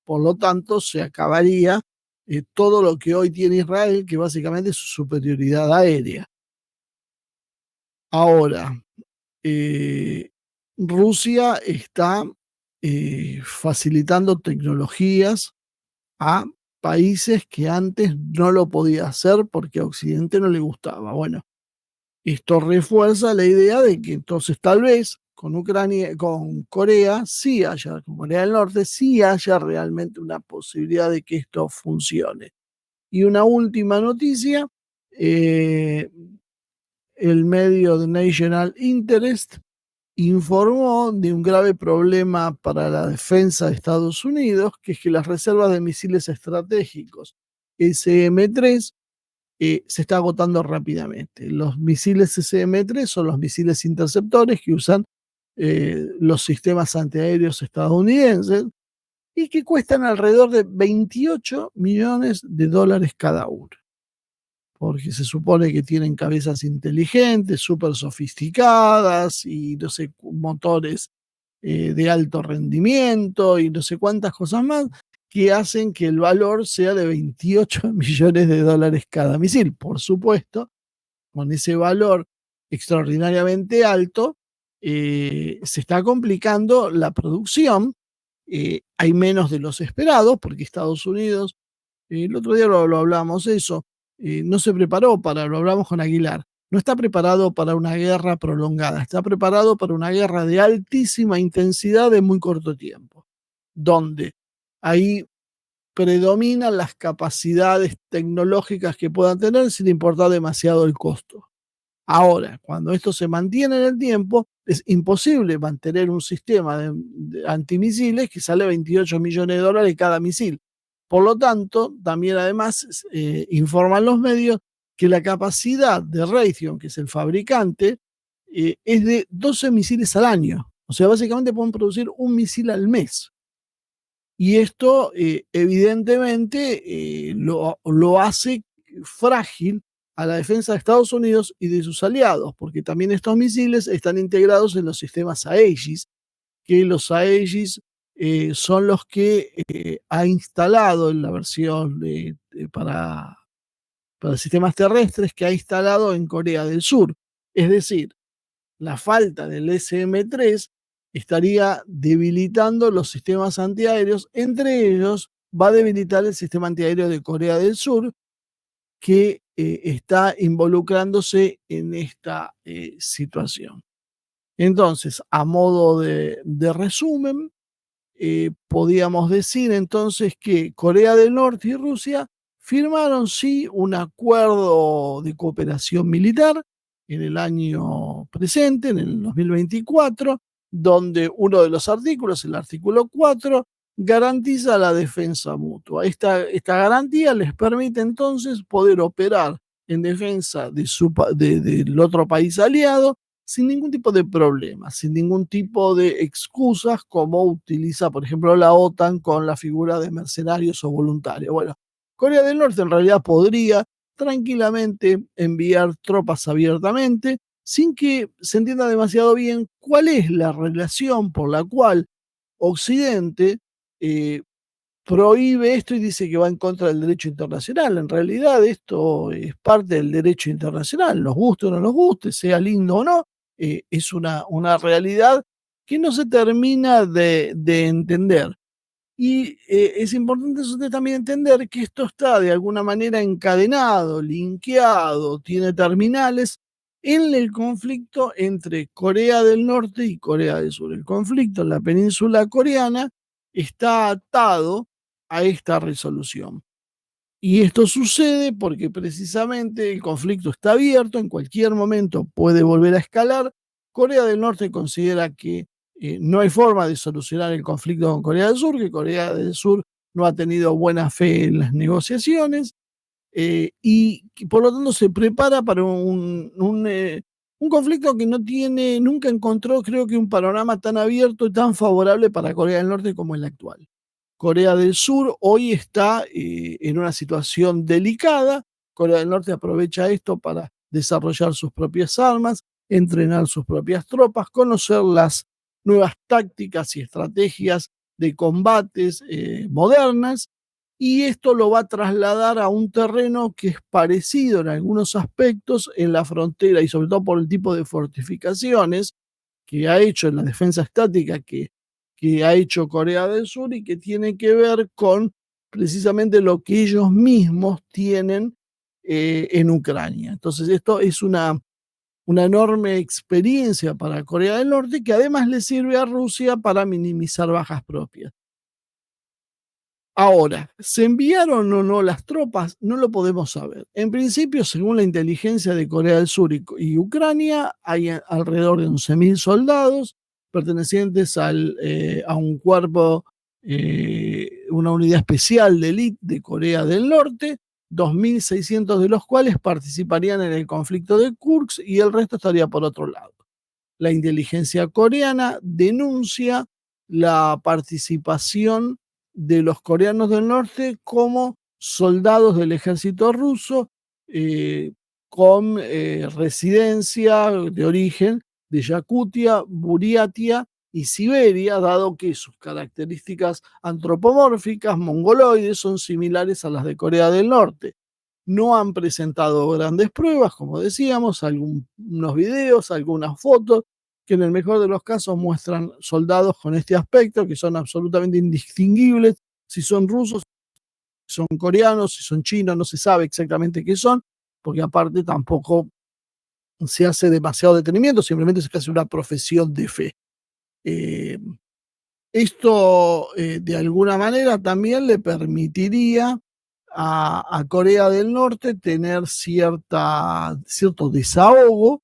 Por lo tanto, se acabaría todo lo que hoy tiene Israel, que básicamente es su superioridad aérea. Ahora, eh, Rusia está facilitando tecnologías a países que antes no lo podía hacer porque a Occidente no le gustaba. Bueno, esto refuerza la idea de que entonces tal vez con Ucrania, con Corea, sí haya, con Corea del Norte, sí haya realmente una posibilidad de que esto funcione. Y una última noticia, eh, el medio de National Interest informó de un grave problema para la defensa de Estados Unidos, que es que las reservas de misiles estratégicos SM-3 se está agotando rápidamente. Los misiles SM-3 son los misiles interceptores que usan los sistemas antiaéreos estadounidenses y que cuestan alrededor de 28 millones de dólares cada uno, porque se supone que tienen cabezas inteligentes, súper sofisticadas y no sé, motores de alto rendimiento y no sé cuántas cosas más, que hacen que el valor sea de 28 millones de dólares cada misil. Por supuesto, con ese valor extraordinariamente alto, se está complicando la producción. Hay menos de los esperados porque Estados Unidos El otro día lo hablamos eso, no se preparó para, lo hablamos con Aguilar, no está preparado para una guerra prolongada, está preparado para una guerra de altísima intensidad en muy corto tiempo, donde ahí predominan las capacidades tecnológicas que puedan tener sin importar demasiado el costo. Ahora, cuando esto se mantiene en el tiempo, es imposible mantener un sistema de antimisiles que sale 28 millones de dólares cada misil. Por lo tanto, también además informan los medios que la capacidad de Raytheon, que es el fabricante, es de 12 misiles al año. O sea, básicamente pueden producir un misil al mes. Y esto evidentemente lo hace frágil a la defensa de Estados Unidos y de sus aliados, porque también estos misiles están integrados en los sistemas Aegis, que los Aegis son los que ha instalado en la versión para sistemas terrestres que ha instalado en Corea del Sur. Es decir, la falta del SM-3 estaría debilitando los sistemas antiaéreos, entre ellos va a debilitar el sistema antiaéreo de Corea del Sur, que está involucrándose en esta situación. Entonces, a modo de resumen, podíamos decir entonces que Corea del Norte y Rusia firmaron sí un acuerdo de cooperación militar en el año presente, en el 2024, donde uno de los artículos, el artículo 4, garantiza la defensa mutua. Esta garantía les permite entonces poder operar en defensa del otro país aliado sin ningún tipo de problema, sin ningún tipo de excusas como utiliza, por ejemplo, la OTAN con la figura de mercenarios o voluntarios. Bueno, Corea del Norte en realidad podría tranquilamente enviar tropas abiertamente sin que se entienda demasiado bien cuál es la relación por la cual Occidente eh, prohíbe esto y dice que va en contra del derecho internacional. En realidad esto es parte del derecho internacional, nos guste o no nos guste, sea lindo o no, es una realidad que no se termina de entender. Y es importante también entender que esto está de alguna manera encadenado, linkeado, tiene terminales en el conflicto entre Corea del Norte y Corea del Sur. El conflicto en la península coreana está atado a esta resolución. Y esto sucede porque precisamente el conflicto está abierto, en cualquier momento puede volver a escalar. Corea del Norte considera que no hay forma de solucionar el conflicto con Corea del Sur, que Corea del Sur no ha tenido buena fe en las negociaciones y que por lo tanto se prepara para un conflicto que no tiene, nunca encontró creo que un panorama tan abierto y tan favorable para Corea del Norte como el actual. Corea del Sur hoy está en una situación delicada. Corea del Norte aprovecha esto para desarrollar sus propias armas, entrenar sus propias tropas, conocer las nuevas tácticas y estrategias de combates modernas, y esto lo va a trasladar a un terreno que es parecido en algunos aspectos en la frontera y sobre todo por el tipo de fortificaciones que ha hecho en la defensa estática que ha hecho Corea del Sur y que tiene que ver con precisamente lo que ellos mismos tienen en Ucrania. Entonces esto es una enorme experiencia para Corea del Norte que además le sirve a Rusia para minimizar bajas propias. Ahora, ¿se enviaron o no las tropas? No lo podemos saber. En principio, según la inteligencia de Corea del Sur y Ucrania, hay alrededor de 11.000 soldados pertenecientes a un cuerpo, una unidad especial de élite de Corea del Norte, 2.600 de los cuales participarían en el conflicto de Kursk y el resto estaría por otro lado. La inteligencia coreana denuncia la participación de los coreanos del norte como soldados del ejército ruso eh, con residencia de origen de Yakutia, Buriatia y Siberia, dado que sus características antropomórficas mongoloides son similares a las de Corea del Norte. No han presentado grandes pruebas, como decíamos, algunos videos, algunas fotos, que en el mejor de los casos muestran soldados con este aspecto, que son absolutamente indistinguibles si son rusos son coreanos, si son chinos, no se sabe exactamente qué son, porque aparte tampoco se hace demasiado detenimiento, simplemente se hace una profesión de fe. Eh, Esto de alguna manera también le permitiría a Corea del Norte tener cierto desahogo,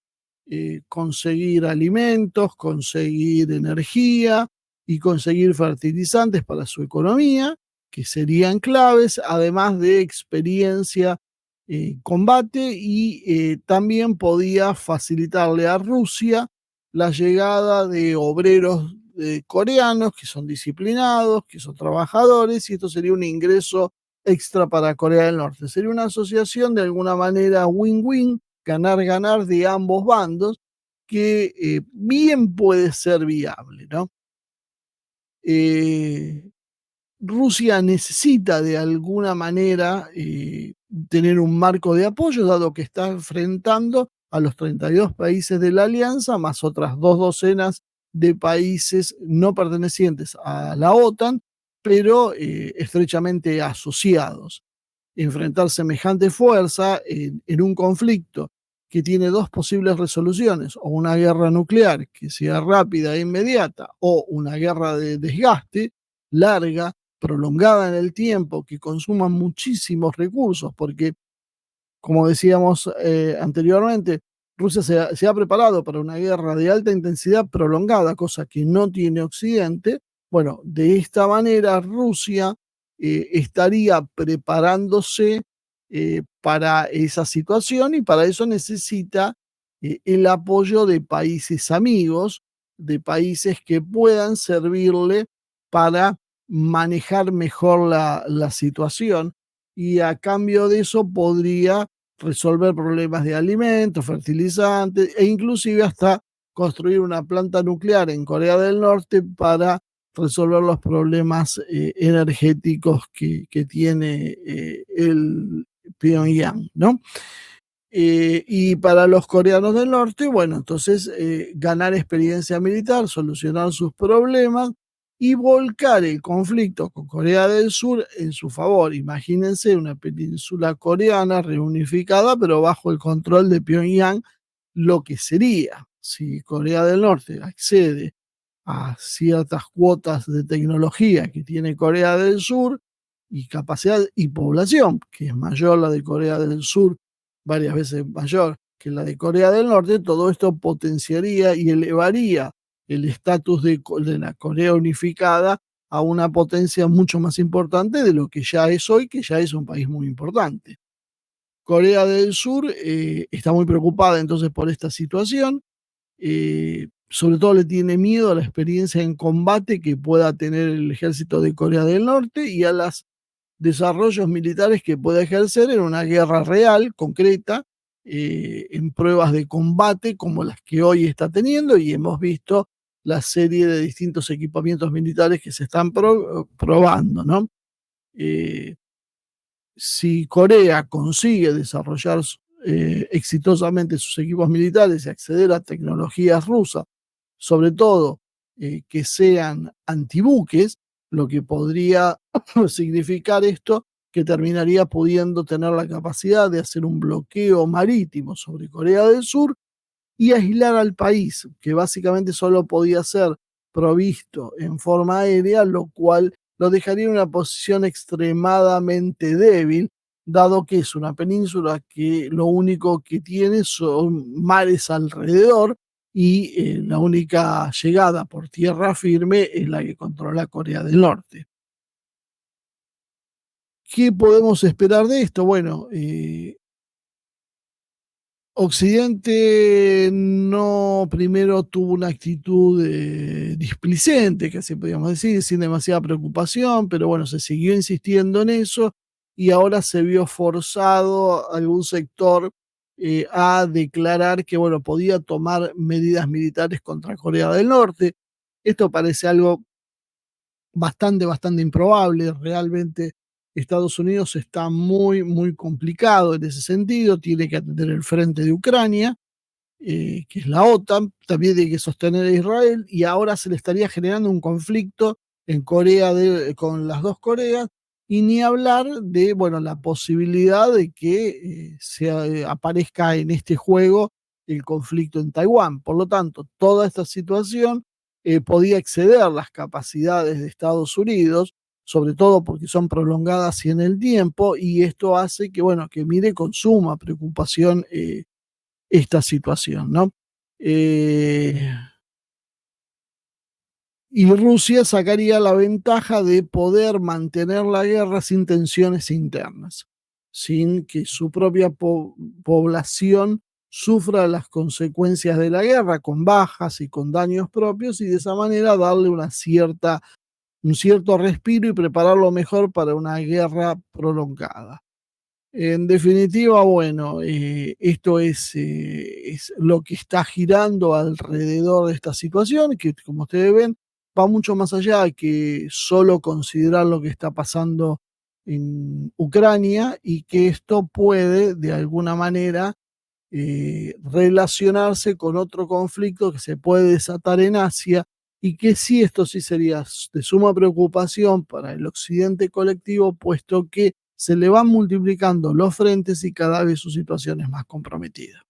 conseguir alimentos, conseguir energía y conseguir fertilizantes para su economía, que serían claves, además de experiencia en combate, y también podía facilitarle a Rusia la llegada de obreros coreanos que son disciplinados, que son trabajadores, y esto sería un ingreso extra para Corea del Norte. Sería una asociación de alguna manera win-win, ganar-ganar de ambos bandos, que bien puede ser viable, ¿no? Eh, Rusia necesita de alguna manera tener un marco de apoyo, dado que está enfrentando a los 32 países de la alianza, más otras dos docenas de países no pertenecientes a la OTAN, pero estrechamente asociados. Enfrentar semejante fuerza en un conflicto que tiene dos posibles resoluciones, o una guerra nuclear que sea rápida e inmediata, o una guerra de desgaste, larga, prolongada en el tiempo, que consuma muchísimos recursos, porque, como decíamos anteriormente, Rusia se ha preparado para una guerra de alta intensidad prolongada, cosa que no tiene Occidente. Bueno, de esta manera Rusia estaría preparándose para esa situación, y para eso necesita el apoyo de países amigos, de países que puedan servirle para manejar mejor la situación, y a cambio de eso podría resolver problemas de alimentos, fertilizantes e inclusive hasta construir una planta nuclear en Corea del Norte para resolver los problemas energéticos que tiene el Pyongyang, ¿no? Y para los coreanos del norte, bueno, entonces ganar experiencia militar, solucionar sus problemas y volcar el conflicto con Corea del Sur en su favor. Imagínense una península coreana reunificada, pero bajo el control de Pyongyang, lo que sería si Corea del Norte accede a ciertas cuotas de tecnología que tiene Corea del Sur, y capacidad y población, que es mayor la de Corea del Sur, varias veces mayor que la de Corea del Norte. Todo esto potenciaría y elevaría el estatus de la Corea unificada a una potencia mucho más importante de lo que ya es hoy, que ya es un país muy importante. Corea del Sur está muy preocupada entonces por esta situación. Sobre todo le tiene miedo a la experiencia en combate que pueda tener el ejército de Corea del Norte y a los desarrollos militares que pueda ejercer en una guerra real, concreta, en pruebas de combate como las que hoy está teniendo, y hemos visto la serie de distintos equipamientos militares que se están probando, ¿no? Eh, si Corea consigue desarrollar exitosamente sus equipos militares y acceder a tecnologías rusas, sobre todo que sean antibuques, lo que podría significar esto, que terminaría pudiendo tener la capacidad de hacer un bloqueo marítimo sobre Corea del Sur y aislar al país, que básicamente solo podía ser provisto en forma aérea, lo cual lo dejaría en una posición extremadamente débil, dado que es una península que lo único que tiene son mares alrededor, y la única llegada por tierra firme es la que controla Corea del Norte. ¿Qué podemos esperar de esto? Bueno, Occidente no primero tuvo una actitud displicente, que así podríamos decir, sin demasiada preocupación, pero bueno, se siguió insistiendo en eso, y ahora se vio forzado algún sector a declarar que, bueno, podía tomar medidas militares contra Corea del Norte. Esto parece algo bastante improbable. Realmente Estados Unidos está muy complicado en ese sentido, tiene que atender el frente de Ucrania, que es la OTAN, también tiene que sostener a Israel, y ahora se le estaría generando un conflicto en con las dos Coreas, y ni hablar de, bueno, la posibilidad de que aparezca en este juego el conflicto en Taiwán. Por lo tanto, toda esta situación podía exceder las capacidades de Estados Unidos, sobre todo porque son prolongadas y en el tiempo, y esto hace que, bueno, que mire con suma preocupación esta situación, ¿no? Eh, y Rusia sacaría la ventaja de poder mantener la guerra sin tensiones internas, sin que su propia población sufra las consecuencias de la guerra con bajas y con daños propios, y de esa manera darle un cierto respiro y prepararlo mejor para una guerra prolongada. En definitiva, bueno, esto es lo que está girando alrededor de esta situación, que como ustedes ven, va mucho más allá de que solo considerar lo que está pasando en Ucrania, y que esto puede, de alguna manera, relacionarse con otro conflicto que se puede desatar en Asia, y que sí, esto sí sería de suma preocupación para el occidente colectivo, puesto que se le van multiplicando los frentes y cada vez su situación es más comprometida.